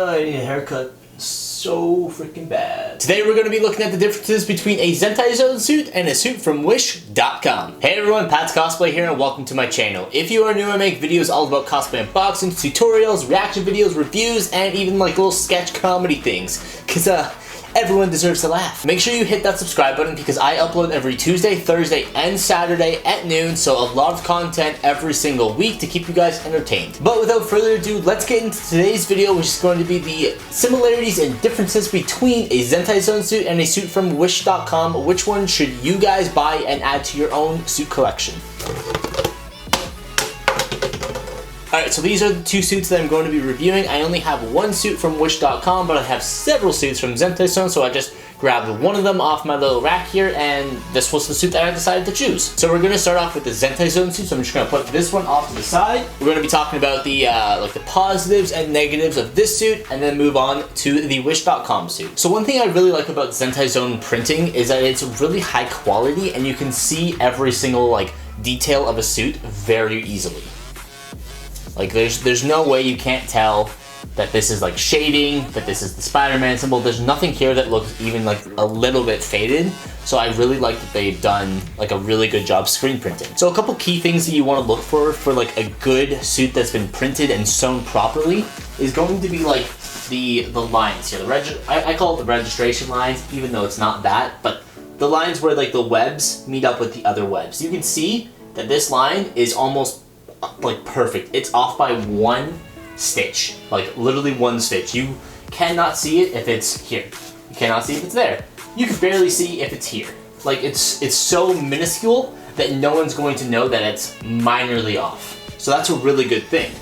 I need a haircut so freaking bad. Today we're going to be looking at the differences between a Zentai Zone suit and a suit from Wish.com. Hey everyone, Pat's Cosplay here and welcome to my channel. If you are new, I make videos all about cosplay unboxings, tutorials, reaction videos, reviews, and even like little sketch comedy things. Cause everyone deserves to laugh. Make sure you hit that subscribe button because I upload every Tuesday, Thursday, and Saturday at noon, so a lot of content every single week to keep you guys entertained. But without further ado, let's get into today's video, which is going to be the similarities and differences between a Zentai Zone suit and a suit from Wish.com. Which one should you guys buy and add to your own suit collection? Alright, so these are the two suits that I'm going to be reviewing. I only have one suit from Wish.com, but I have several suits from Zentai Zone, so I just grabbed one of them off my little rack here, and this was the suit that I decided to choose. So we're going to start off with the Zentai Zone suit, so I'm just going to put this one off to the side. We're going to be talking about the the positives and negatives of this suit, and then move on to the Wish.com suit. So one thing I really like about Zentai Zone printing is that it's really high quality, and you can see every single detail of a suit very easily. Like there's no way you can't tell that this is shading, that this is the Spider-Man symbol. There's nothing here that looks even a little bit faded. So I really like that they've done a really good job screen printing. So a couple key things that you want to look for a good suit that's been printed and sewn properly is going to be the lines here. I call it the registration lines, even though it's not that, but the lines where the webs meet up with the other webs. You can see that this line is almost perfect. It's off by one stitch, literally one stitch. You cannot see it if it's here. You cannot see if it's there. You can barely see if it's here. It's so minuscule that no one's going to know that it's minorly off. So that's a really good thing.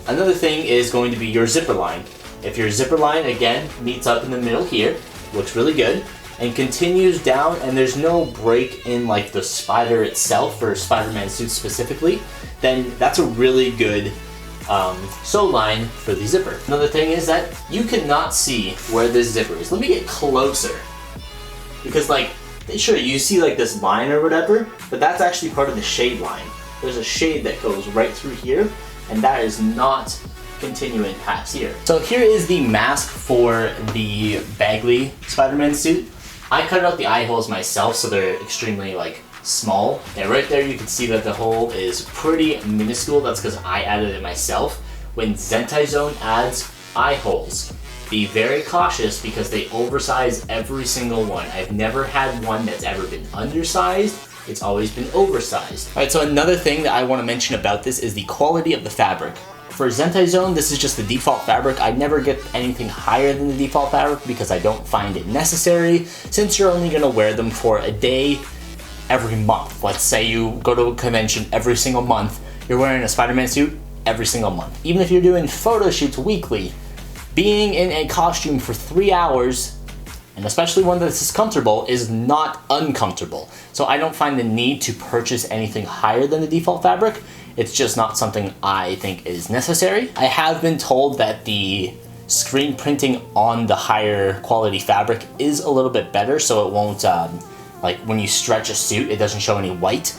Another thing is going to be your zipper line. If your zipper line again meets up in the middle here, looks really good, and continues down, and there's no break in the spider itself for Spider-Man suits specifically, then that's a really good sew line for the zipper. Another thing is that you cannot see where this zipper is. Let me get closer, because sure, you see this line or whatever, but that's actually part of the shade line. There's a shade that goes right through here, and that is not continuing past here. So here is the mask for the Bagley Spider-Man suit. I cut out the eye holes myself, so they're extremely small. And right there you can see that the hole is pretty minuscule. That's because I added it myself. When Zentai Zone adds eye holes, be very cautious because they oversize every single one. I've never had one that's ever been undersized. It's always been oversized. Alright, so another thing that I want to mention about this is the quality of the fabric. For Zentai Zone, this is just the default fabric. I never get anything higher than the default fabric because I don't find it necessary, since you're only going to wear them for a day every month. Let's say you go to a convention every single month, you're wearing a Spider-Man suit every single month. Even if you're doing photo shoots weekly, being in a costume for 3 hours, and especially one that's this comfortable, is not uncomfortable. So I don't find the need to purchase anything higher than the default fabric. It's just not something I think is necessary. I have been told that the screen printing on the higher quality fabric is a little bit better, so it won't, when you stretch a suit, it doesn't show any white.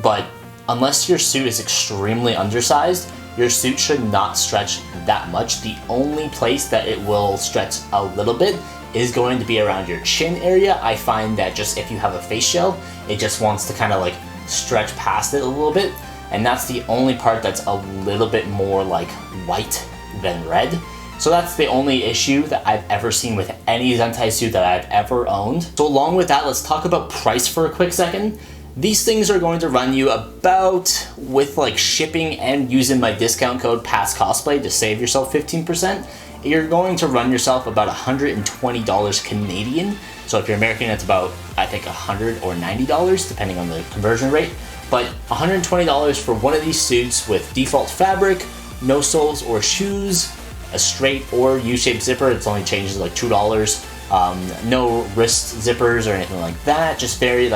But unless your suit is extremely undersized, your suit should not stretch that much. The only place that it will stretch a little bit is going to be around your chin area. I find that just if you have a face shell, it just wants to kind of stretch past it a little bit. And that's the only part that's a little bit more white than red. So that's the only issue that I've ever seen with any Zentai suit that I've ever owned. So along with that, let's talk about price for a quick second. These things are going to run you about, with shipping and using my discount code PATSCOSPLAY to save yourself 15%, you're going to run yourself about $120 Canadian. So if you're American, it's about, I think, $100 or $90, depending on the conversion rate. But $120 for one of these suits with default fabric, no soles or shoes, a straight or U-shaped zipper. It's only changes $2. No wrist zippers or anything like that. Just very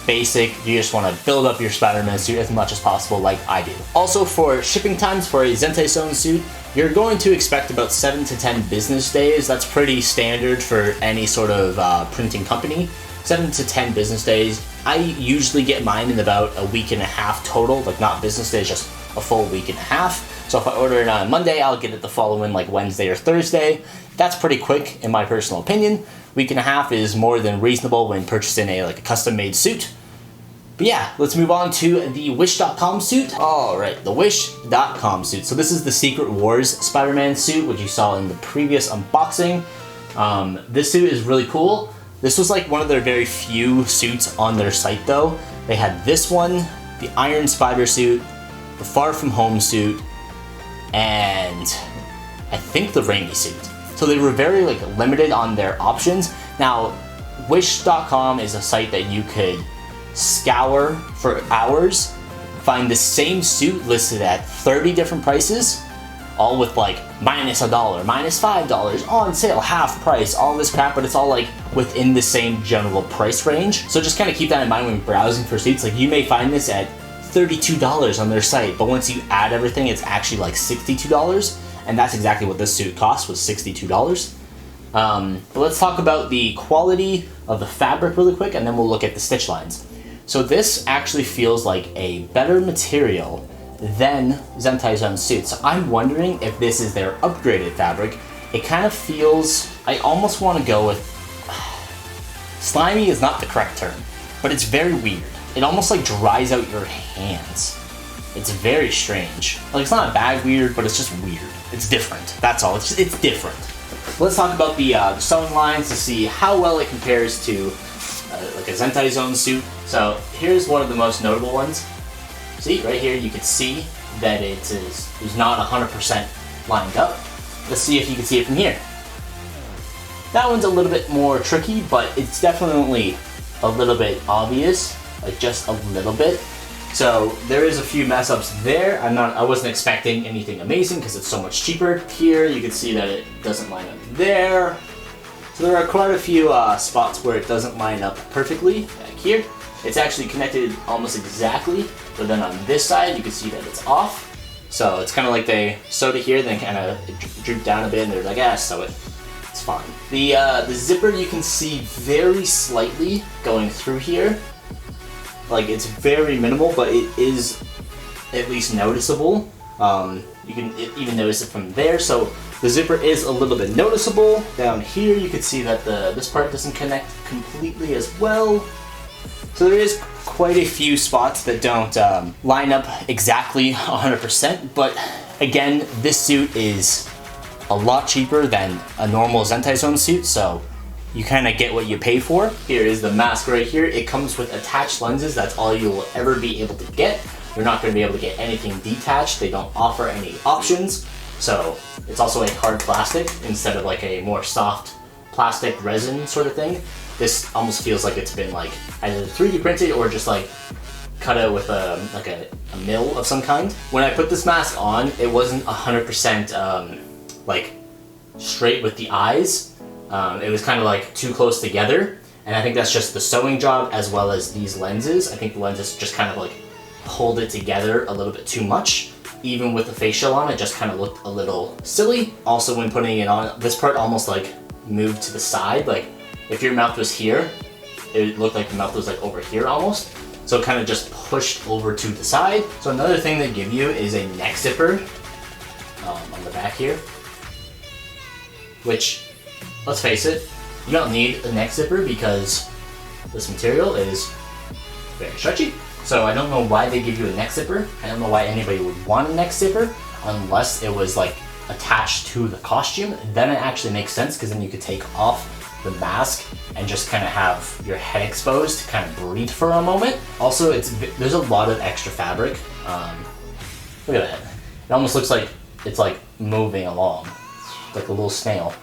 basic. You just want to build up your Spider-Man suit as much as possible like I do. Also, for shipping times for a Zentai Zone suit, you're going to expect about 7 to 10 business days. That's pretty standard for any sort of printing company. 7 to 10 business days. I usually get mine in about a week and a half total, not business days, just a full week and a half. So if I order it on Monday, I'll get it the following like Wednesday or Thursday. That's pretty quick in my personal opinion. Week and a half is more than reasonable when purchasing a custom-made suit. But yeah, let's move on to the Wish.com suit. Alright, the Wish.com suit. So this is the Secret Wars Spider-Man suit, which you saw in the previous unboxing. This suit is really cool. This was like one of their very few suits on their site though. They had this one, the Iron Spider suit, the Far From Home suit, and I think the Raimi suit. So they were very limited on their options. Now, Wish.com is a site that you could scour for hours, find the same suit listed at 30 different prices, all with minus $1, minus $5, on sale, half price, all this crap, but it's all within the same general price range. So just kind of keep that in mind when browsing for suits. You may find this at $32 on their site, but once you add everything, it's actually $62. And that's exactly what this suit cost, was $62. But let's talk about the quality of the fabric really quick, and then we'll look at the stitch lines. So this actually feels like a better material than Zentai Zone suit. So I'm wondering if this is their upgraded fabric. It kind of feels, I almost want to go with, slimy is not the correct term, but it's very weird. It almost dries out your hands. It's very strange. It's not bad weird, but it's just weird. It's different. That's all. It's different. Let's talk about the sewing lines to see how well it compares to a Zentai Zone suit. So here's one of the most notable ones. See, right here you can see that it is not 100% lined up. Let's see if you can see it from here. That one's a little bit more tricky, but it's definitely a little bit obvious, just a little bit. So there is a few mess ups there. I wasn't expecting anything amazing because it's so much cheaper. Here you can see that it doesn't line up there. So there are quite a few spots where it doesn't line up perfectly. Back here, it's actually connected almost exactly, but then on this side you can see that it's off. So it's kind of like they sewed it here, then kind of drooped down a bit, and they're like, sew it. It's fine. The zipper you can see very slightly going through here. It's very minimal, but it is at least noticeable. You can even notice it from there. So the zipper is a little bit noticeable. Down here, you can see that this part doesn't connect completely as well. So there is quite a few spots that don't line up exactly 100%. But again, this suit is a lot cheaper than a normal Zentai Zone suit, so you kind of get what you pay for. Here is the mask right here. It comes with attached lenses. That's all you will ever be able to get. You're not going to be able to get anything detached. They don't offer any options. So it's also a hard plastic instead of a more soft plastic resin sort of thing. This almost feels like it's been either 3D printed or just cut out with a mill of some kind. When I put this mask on, it wasn't 100% straight with the eyes. It was kind of too close together, and I think that's just the sewing job as well as these lenses. I think the lenses just kind of pulled it together a little bit too much. Even with the face shield on, it just kind of looked a little silly. Also, when putting it on, this part almost moved to the side. If your mouth was here, it looked like the mouth was over here almost. So it kind of just pushed over to the side. So another thing they give you is a neck zipper on the back here, which, let's face it, you don't need a neck zipper because this material is very stretchy. So I don't know why they give you a neck zipper. I don't know why anybody would want a neck zipper unless it was attached to the costume. Then it actually makes sense because then you could take off the mask and just kind of have your head exposed to kind of breathe for a moment. Also, there's a lot of extra fabric. Look at that. It almost looks like it's moving along, like a little snail.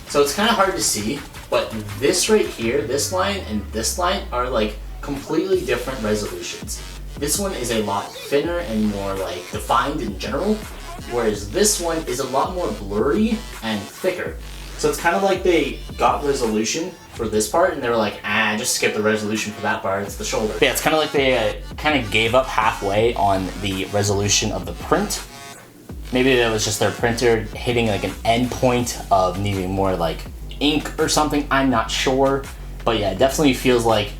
So it's kind of hard to see, but this right here, this line and this line are completely different resolutions. This one is a lot thinner and more defined in general, whereas this one is a lot more blurry and thicker. So it's kind of like they got resolution for this part and they were just skip the resolution for that part, it's the shoulder. Yeah, it's kind of like they kind of gave up halfway on the resolution of the print. Maybe that was just their printer hitting an end point of needing more ink or something, I'm not sure. But yeah, it definitely feels like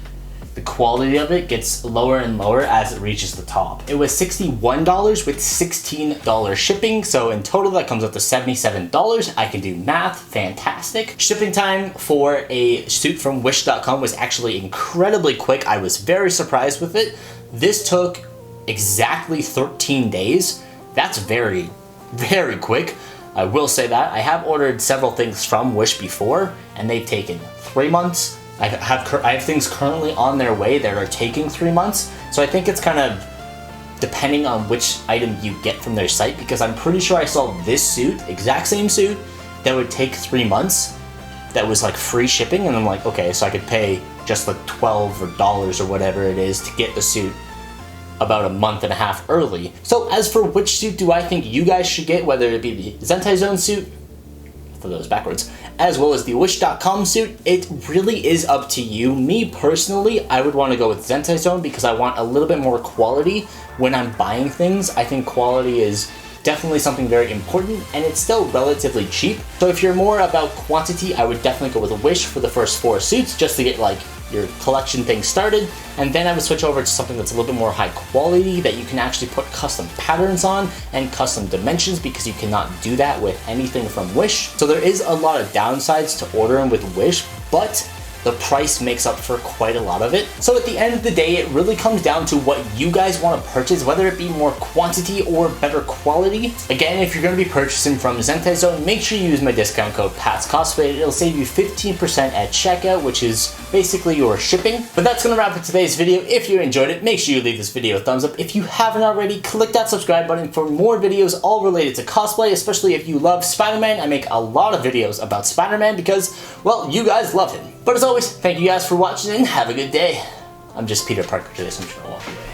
the quality of it gets lower and lower as it reaches the top. It was $61 with $16 shipping, so in total that comes up to $77. I can do math, fantastic. Shipping time for a suit from Wish.com was actually incredibly quick. I was very surprised with it. This took exactly 13 days. That's very, very quick. I will say that. I have ordered several things from Wish before, and they've taken 3 months. I have things currently on their way that are taking 3 months, so I think it's kind of depending on which item you get from their site, because I'm pretty sure I saw this suit, exact same suit, that would take 3 months, that was like free shipping, and I'm like, okay, so I could pay just like $12 or whatever it is to get the suit about a month and a half early. So as for which suit do I think you guys should get, whether it be the Zentai Zone suit, for those backwards, as well as the Wish.com suit, it really is up to you. Me personally, I would want to go with Zentai Zone because I want a little bit more quality when I'm buying things. I think quality is definitely something very important, and it's still relatively cheap. So if you're more about quantity, I would definitely go with Wish for the first 4 suits just to get like your collection thing started, and then I would switch over to something that's a little bit more high quality that you can actually put custom patterns on and custom dimensions, because you cannot do that with anything from Wish. So there is a lot of downsides to ordering with Wish, but the price makes up for quite a lot of it. So at the end of the day, it really comes down to what you guys want to purchase, whether it be more quantity or better quality. Again, if you're going to be purchasing from Zentai Zone, make sure you use my discount code PATSCosplay. It'll save you 15% at checkout, which is basically your shipping. But that's going to wrap up today's video. If you enjoyed it, make sure you leave this video a thumbs up. If you haven't already, click that subscribe button for more videos all related to cosplay, especially if you love Spider-Man. I make a lot of videos about Spider-Man because, well, you guys love him. But as always, thank you guys for watching and have a good day. I'm just Peter Parker today, so I'm just gonna walk away.